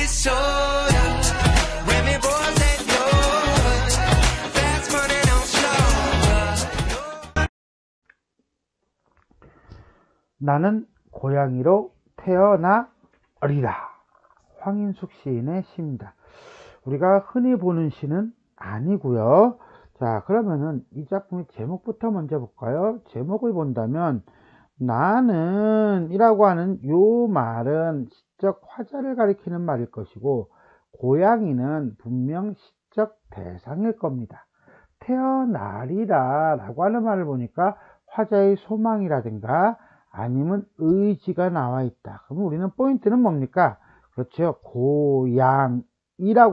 soda. Remy boys and yours. Fast money don't slow. 나는 고양이로 태어나리라. 황인숙 시인의 시입니다. 우리가 흔히 보는 시는 아니고요. 자, 그러면은 이 작품의 제목부터 먼저 볼까요? 제목을 본다면 나는 이라고 하는 요 말은 시적 화자를 가리키는 말일 것이고, 고양이는 분명 시적 대상일 겁니다. 태어나리라 라고 하는 말을 보니까 화자의 소망이라든가 아니면 의지가 나와 있다. 그럼 우리는 포인트는 뭡니까? 그렇죠. 고양이라고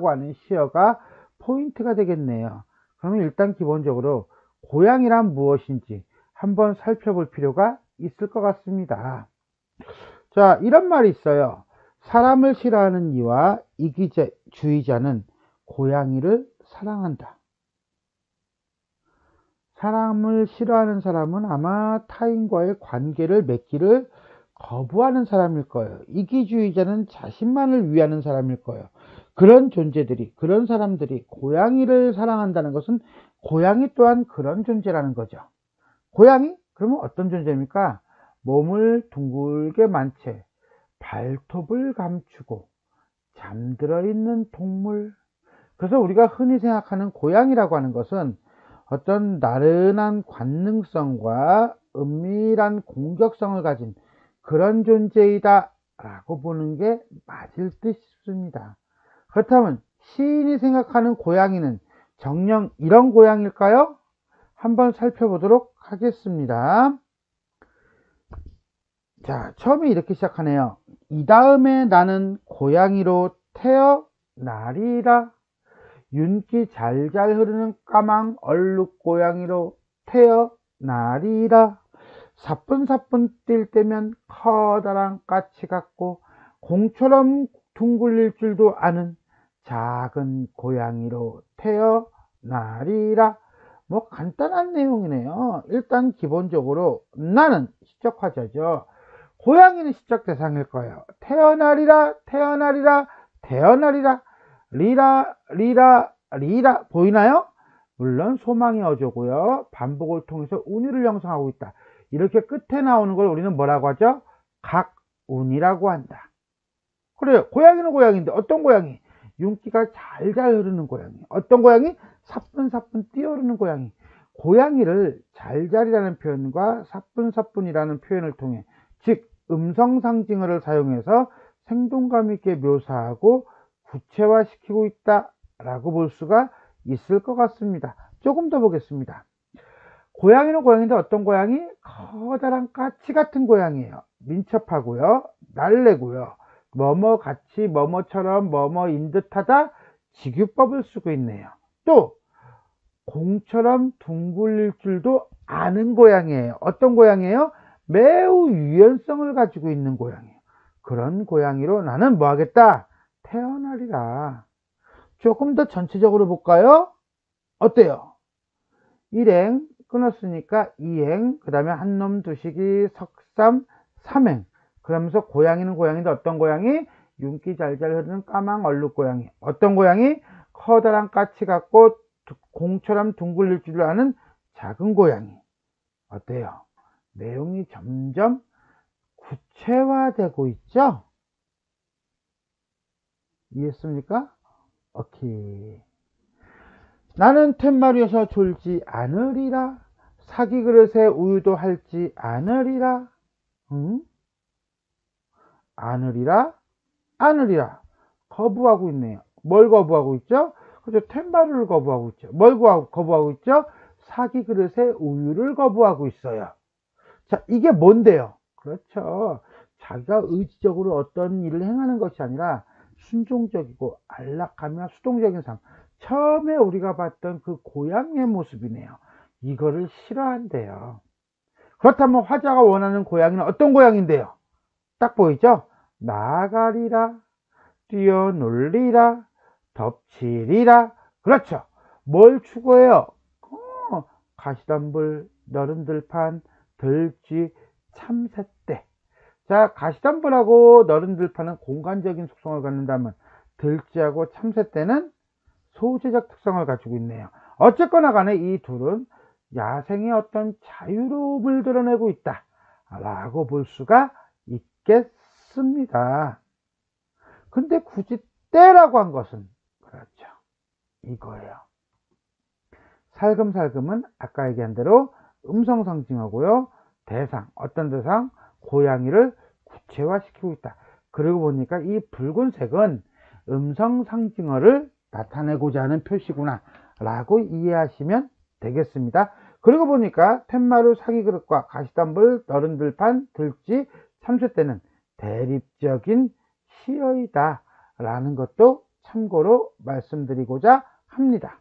하는 시어가 포인트가 되겠네요. 그러면 일단 기본적으로 고양이란 무엇인지 한번 살펴볼 필요가 있을 것 같습니다. 자, 이런 말이 있어요. 사람을 싫어하는 이와 이기주의자는 고양이를 사랑한다. 사람을 싫어하는 사람은 아마 타인과의 관계를 맺기를 거부하는 사람일 거예요. 이기주의자는 자신만을 위하는 사람일 거예요. 그런 존재들이, 그런 사람들이 고양이를 사랑한다는 것은 고양이 또한 그런 존재라는 거죠. 고양이? 그러면 어떤 존재입니까? 몸을 둥글게 만 채 발톱을 감추고 잠들어 있는 동물. 그래서 우리가 흔히 생각하는 고양이라고 하는 것은 어떤 나른한 관능성과 은밀한 공격성을 가진 그런 존재이다 라고 보는 게 맞을 듯 싶습니다. 그렇다면 시인이 생각하는 고양이는 정녕 이런 고양이일까요? 한번 살펴보도록 하겠습니다. 자, 처음에 이렇게 시작하네요. 이 다음에 나는 고양이로 태어나리라. 윤기 잘잘 흐르는 까망 얼룩 고양이로 태어나리라. 사뿐사뿐 뛸 때면 커다란 까치 같고 공처럼 둥글릴 줄도 아는 작은 고양이로 태어나리라. 뭐 간단한 내용이네요. 일단 기본적으로 나는 시적 화자죠. 고양이는 시적 대상일 거예요. 태어나리라, 태어나리라, 태어나리라. 리라, 리라, 리라. 보이나요? 물론 소망의 어조고요. 반복을 통해서 운율을 형성하고 있다. 이렇게 끝에 나오는 걸 우리는 뭐라고 하죠? 각운이라고 한다. 그래요. 고양이는 고양이인데 어떤 고양이? 윤기가 잘잘 흐르는 고양이. 어떤 고양이? 사뿐사뿐 뛰어오르는 고양이. 고양이를 잘잘이라는 표현과 사뿐사뿐이라는 표현을 통해, 즉 음성상징어를 사용해서 생동감 있게 묘사하고 구체화시키고 있다라고 볼 수가 있을 것 같습니다. 조금 더 보겠습니다. 고양이는 고양이인데 어떤 고양이? 커다란 까치 같은 고양이에요. 민첩하고요. 날래고요. 뭐뭐같이 뭐뭐처럼 뭐뭐인 듯하다. 직유법을 쓰고 있네요. 또 공처럼 둥글릴 줄도 아는 고양이에요. 어떤 고양이에요? 매우 유연성을 가지고 있는 고양이에요. 그런 고양이로 나는 뭐 하겠다? 태어나리라. 조금 더 전체적으로 볼까요? 어때요? 일행 끊었으니까 이행, 그 다음에 한놈 두식이 석삼 삼행. 그러면서 고양이는 고양이인데 어떤 고양이? 윤기 잘잘 흐르는 까망 얼룩 고양이. 어떤 고양이? 커다란 까치 같고 공처럼 둥글릴 줄 아는 작은 고양이. 어때요? 내용이 점점 구체화되고 있죠? 이해했습니까? 오케이. 나는 툇마루에서 졸지 않으리라. 사기 그릇에 우유도 할지 않으리라. 않으리라, 않으리라. 거부하고 있네요. 뭘 거부하고 있죠? 그렇죠. 툇마루를 거부하고 있죠. 뭘 거부하고 있죠? 사기 그릇에 우유를 거부하고 있어요. 자, 이게 뭔데요? 그렇죠. 자기가 의지적으로 어떤 일을 행하는 것이 아니라 순종적이고 안락하며 수동적인 삶. 처음에 우리가 봤던 그 고양이의 모습이네요. 이거를 싫어한대요. 그렇다면 화자가 원하는 고양이는 어떤 고양이인데요? 딱 보이죠? 나가리라, 뛰어놀리라, 덮치리라. 그렇죠. 뭘 추구해요? 가시덤불, 너른들판, 들쥐, 참새떼. 자, 가시덤불하고 너른들판은 공간적인 속성을 갖는다면 들쥐하고 참새 떼는 소재적 특성을 가지고 있네요. 어쨌거나 간에 이 둘은 야생의 어떤 자유로움을 드러내고 있다 라고 볼 수가 있겠습니다. 근데 굳이 떼라고 한 것은 그렇죠, 이거예요. 살금살금은 아까 얘기한 대로 음성상징어고요. 대상, 어떤 대상? 고양이를 구체화시키고 있다. 그리고 보니까 이 붉은색은 음성상징어를 나타내고자 하는 표시구나 라고 이해하시면 되겠습니다. 그리고 보니까 텐마루, 사기그릇과 가시덤불, 너른들판, 들쥐, 참새떼는 대립적인 시어이다 라는 것도 참고로 말씀드리고자 합니다.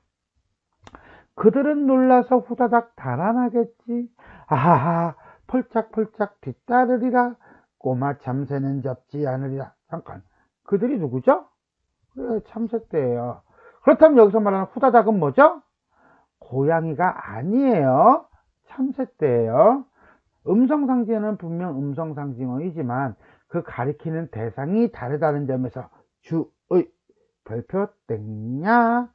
그들은 놀라서 후다닥 달아나겠지. 아하하, 펄짝펄짝 뒤따르리라. 꼬마 참새는 접지 않으리라. 잠깐, 그들이 누구죠? 그래, 참새떼예요. 그렇다면 여기서 말하는 후다닥은 뭐죠? 고양이가 아니에요. 참새떼예요. 음성상징어는 분명 음성상징어이지만 그 가리키는 대상이 다르다는 점에서 주의, 별표 땡냐.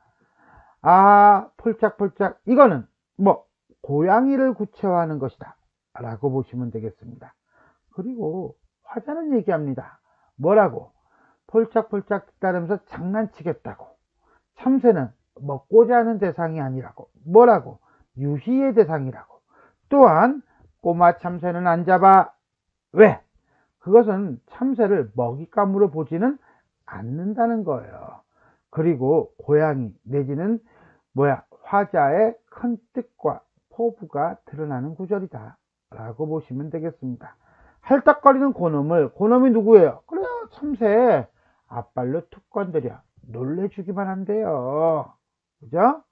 아, 폴짝폴짝, 이거는 뭐 고양이를 구체화하는 것이다 라고 보시면 되겠습니다. 그리고 화자는 얘기합니다. 뭐라고? 폴짝폴짝 뒤따르면서 장난치겠다고. 참새는 먹고자 하는 대상이 아니라고. 뭐라고? 유희의 대상이라고. 또한 꼬마 참새는 안 잡아. 왜? 그것은 참새를 먹잇감으로 보지는 않는다는 거예요. 그리고 고양이 내지는 화자의 큰 뜻과 포부가 드러나는 구절이다 라고 보시면 되겠습니다. 할딱거리는 고놈이 누구예요? 그래요, 참새. 앞발로 툭 건드려 놀래주기만 한대요. 그죠?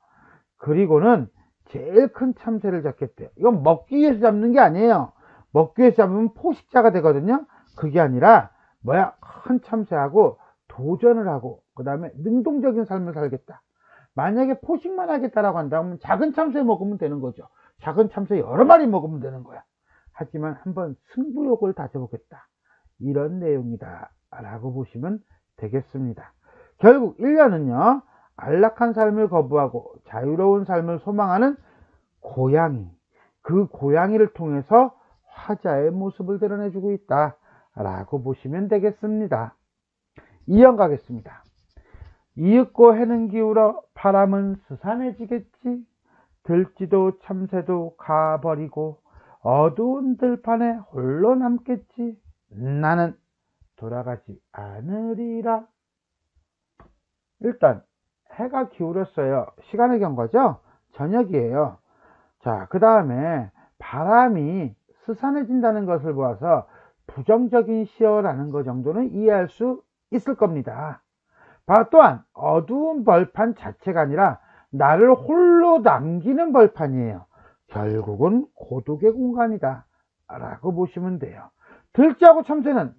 그리고는 제일 큰 참새를 잡겠대요. 이건 먹기 위해서 잡는 게 아니에요. 먹기 위해서 잡으면 포식자가 되거든요. 그게 아니라 큰 참새하고 도전을 하고 그 다음에 능동적인 삶을 살겠다. 만약에 포식만 하겠다라고 한다면 작은 참새 먹으면 되는 거죠. 작은 참새 여러 마리 먹으면 되는 거야. 하지만 한번 승부욕을 다져보겠다. 이런 내용이다 라고 보시면 되겠습니다. 결국 1년은요, 안락한 삶을 거부하고 자유로운 삶을 소망하는 고양이, 그 고양이를 통해서 화자의 모습을 드러내주고 있다 라고 보시면 되겠습니다. 2연 가겠습니다. 이윽고 해는 기울어 바람은 스산해지겠지. 들쥐도 참새도 가버리고 어두운 들판에 홀로 남겠지. 나는 돌아가지 않으리라. 일단 해가 기울었어요. 시간의 경과죠. 저녁이에요. 자, 그 다음에 바람이 스산해진다는 것을 보아서 부정적인 시어라는 것 정도는 이해할 수 있을 겁니다. 또한 어두운 벌판 자체가 아니라 나를 홀로 남기는 벌판이에요. 결국은 고독의 공간이다 라고 보시면 돼요. 들쥐하고 참새는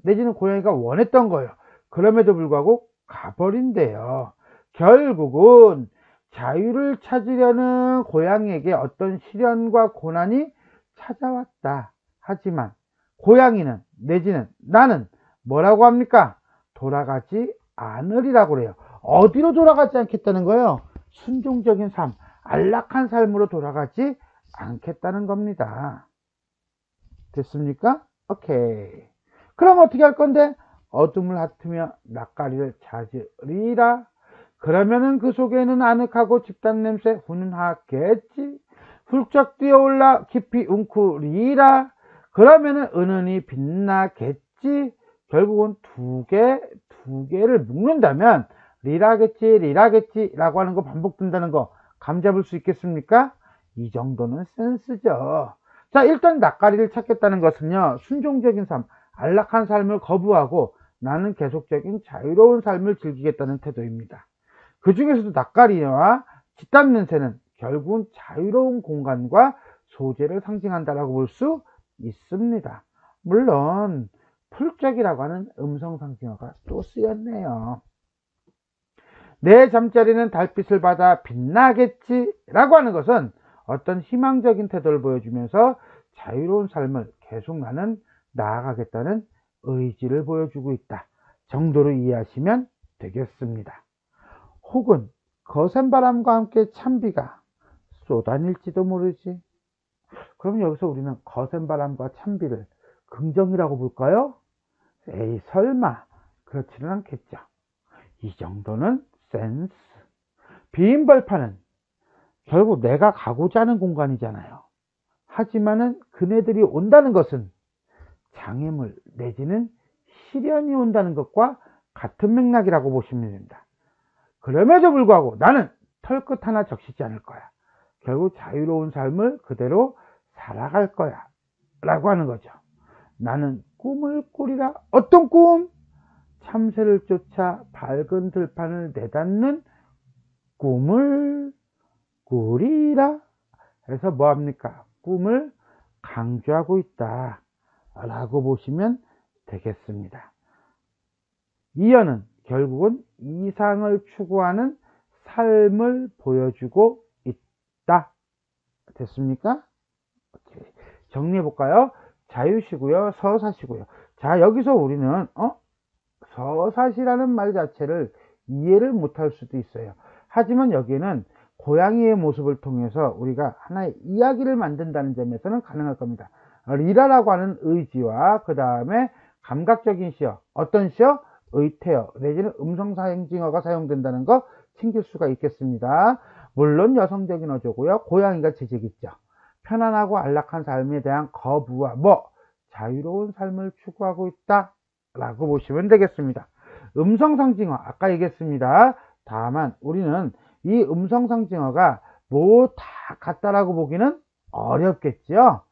내지는 고양이가 원했던 거예요. 그럼에도 불구하고 가버린대요. 결국은 자유를 찾으려는 고양이에게 어떤 시련과 고난이 찾아왔다. 하지만 고양이는 내지는 나는 뭐라고 합니까? 돌아가지 않으리라고 그래요. 어디로 돌아가지 않겠다는 거예요? 순종적인 삶, 안락한 삶으로 돌아가지 않겠다는 겁니다. 됐습니까? 오케이. 그럼 어떻게 할 건데? 어둠을 핫으며 낯가리를 찾으리라. 그러면은 그 속에는 아늑하고 집단 냄새 훈훈하겠지. 훌쩍 뛰어올라 깊이 웅크리라. 그러면은 은은히 빛나겠지. 결국은 두 개를 묶는다면 리라겠지 라고 하는 거 반복된다는 거 감 잡을 수 있겠습니까? 이 정도는 센스죠. 자, 일단 낯가리를 찾겠다는 것은요, 순종적인 삶, 안락한 삶을 거부하고 나는 계속적인 자유로운 삶을 즐기겠다는 태도입니다. 그 중에서도 낯가리와 집단 냄새는 결국은 자유로운 공간과 소재를 상징한다라고 볼 수 있습니다. 물론 풀적이라고 하는 음성 상징어가 또 쓰였네요. 내 잠자리는 달빛을 받아 빛나겠지 라고 하는 것은 어떤 희망적인 태도를 보여주면서 자유로운 삶을 계속 나는 나아가겠다는 의지를 보여주고 있다 정도로 이해하시면 되겠습니다. 혹은 거센 바람과 함께 찬비가 쏟아질지도 모르지. 그럼 여기서 우리는 거센 바람과 찬비를 긍정이라고 볼까요? 에이, 설마 그렇지는 않겠죠. 이 정도는 센스. 빈 벌판은 결국 내가 가고자 하는 공간이잖아요. 하지만은 그네들이 온다는 것은 장애물 내지는 시련이 온다는 것과 같은 맥락이라고 보시면 됩니다. 그럼에도 불구하고 나는 털끝 하나 적시지 않을 거야. 결국 자유로운 삶을 그대로 살아갈 거야 라고 하는 거죠. 나는 꿈을 꾸리라. 어떤 꿈? 참새를 쫓아 밝은 들판을 내닫는 꿈을 꾸리라. 그래서 뭐합니까? 꿈을 강조하고 있다 라고 보시면 되겠습니다. 이어는 결국은 이상을 추구하는 삶을 보여주고 있다. 됐습니까? 정리해 볼까요? 자유시고요, 서사시고요. 자, 여기서 우리는 서사시라는 말 자체를 이해를 못할 수도 있어요. 하지만 여기에는 고양이의 모습을 통해서 우리가 하나의 이야기를 만든다는 점에서는 가능할 겁니다. 리라라고 하는 의지와 그 다음에 감각적인 시어, 어떤 시어? 의태어 내지는 음성사행징어가 사용된다는 거 챙길 수가 있겠습니다. 물론 여성적인 어조고요. 고양이가 지적있죠. 편안하고 안락한 삶에 대한 거부와 자유로운 삶을 추구하고 있다 라고 보시면 되겠습니다. 음성상징어 아까 얘기했습니다. 다만 우리는 이 음성상징어가 다 같다라고 보기는 어렵겠죠.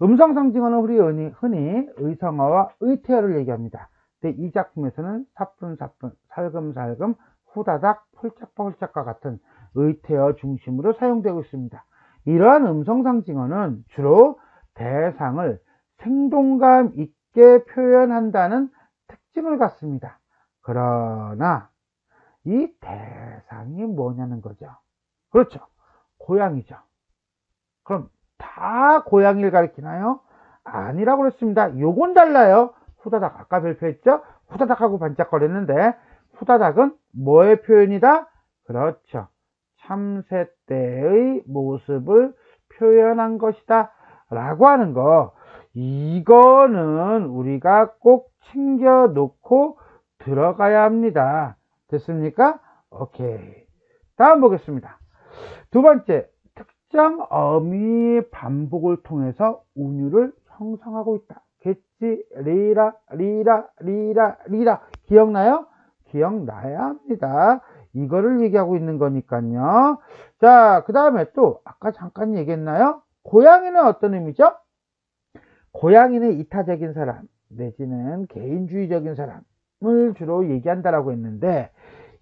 음성상징어는 흔히 의성어와 의태어를 얘기합니다. 근데 이 작품에서는 사뿐사뿐, 살금살금, 후다닥, 폴짝과 같은 의태어 중심으로 사용되고 있습니다. 이러한 음성상징어는 주로 대상을 생동감 있게 표현한다는 특징을 갖습니다. 그러나 이 대상이 뭐냐는 거죠. 그렇죠. 고양이죠. 그럼 다 고양이를 가리키나요? 아니라고 그랬습니다. 요건 달라요. 후다닥 아까 발표했죠? 후다닥하고 반짝거렸는데 후다닥은 뭐의 표현이다? 그렇죠. 참새 때의 모습을 표현한 것이다 라고 하는 거, 이거는 우리가 꼭 챙겨 놓고 들어가야 합니다. 됐습니까? 오케이. 다음 보겠습니다. 두 번째, 특정 어미의 반복을 통해서 운율을 형성하고 있다. 겠지, 리라. 기억나요? 기억나야 합니다. 이거를 얘기하고 있는 거니까요. 자, 그 다음에 또 아까 잠깐 얘기했나요? 고양이는 어떤 의미죠? 고양이는 이타적인 사람 내지는 개인주의적인 사람을 주로 얘기한다라고 했는데,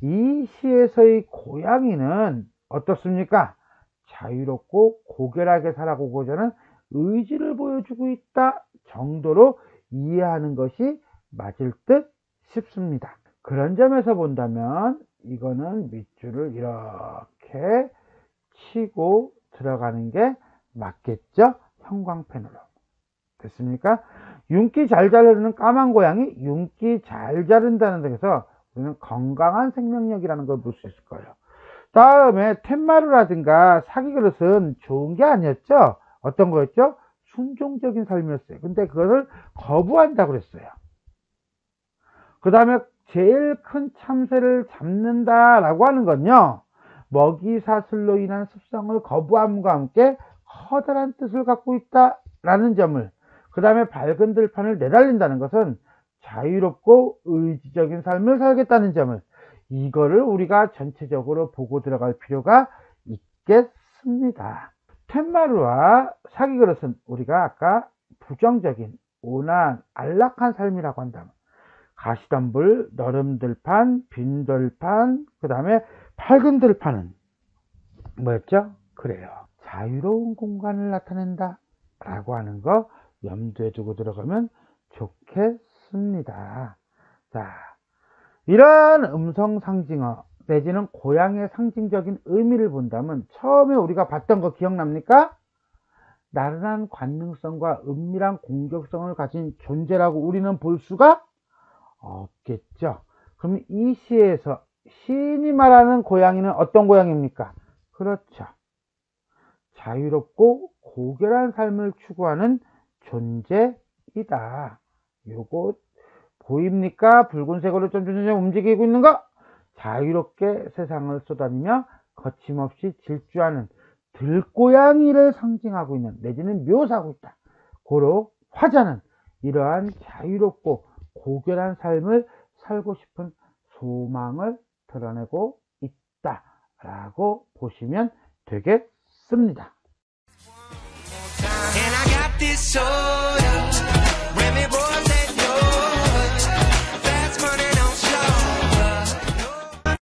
이 시에서의 고양이는 어떻습니까? 자유롭고 고결하게 살아가고자 하는 의지를 보여주고 있다 정도로 이해하는 것이 맞을 듯 싶습니다. 그런 점에서 본다면 이거는 밑줄을 이렇게 치고 들어가는 게 맞겠죠? 형광펜으로. 됐습니까? 윤기 잘 자르는 까만 고양이, 윤기 잘 자른다는 데서 우리는 건강한 생명력이라는 걸 볼 수 있을 거예요. 다음에 텐마루라든가 사기그릇은 좋은 게 아니었죠? 어떤 거였죠? 순종적인 삶이었어요. 근데 그것을 거부한다고 그랬어요. 그 다음에 제일 큰 참새를 잡는다라고 하는 건요, 먹이사슬로 인한 습성을 거부함과 함께 커다란 뜻을 갖고 있다라는 점을, 그 다음에 밝은 들판을 내달린다는 것은 자유롭고 의지적인 삶을 살겠다는 점을, 이거를 우리가 전체적으로 보고 들어갈 필요가 있겠습니다. 텐마루와 사기그릇은 우리가 아까 부정적인 온화한 안락한 삶이라고 한다면, 가시덤불, 너름들판, 빈들판, 그 다음에 밝은 들판은 뭐였죠? 그래요, 자유로운 공간을 나타낸다 라고 하는 거 염두에 두고 들어가면 좋겠습니다. 자, 이러한 음성 상징어 내지는 고양이의 상징적인 의미를 본다면 처음에 우리가 봤던 거 기억납니까? 나른한 관능성과 은밀한 공격성을 가진 존재라고 우리는 볼 수가 없겠죠. 그럼 이 시에서 시인이 말하는 고양이는 어떤 고양이입니까? 그렇죠. 자유롭고 고결한 삶을 추구하는 존재이다. 요거 보입니까? 붉은색으로 점점점 움직이고 있는 거? 자유롭게 세상을 쏘다니며 거침없이 질주하는 들고양이를 상징하고 있는 내지는 묘사하고 있다. 고로 화자는 이러한 자유롭고 고결한 삶을 살고 싶은 소망을 드러내고 있다라고 보시면 되겠습니다. And I got this soul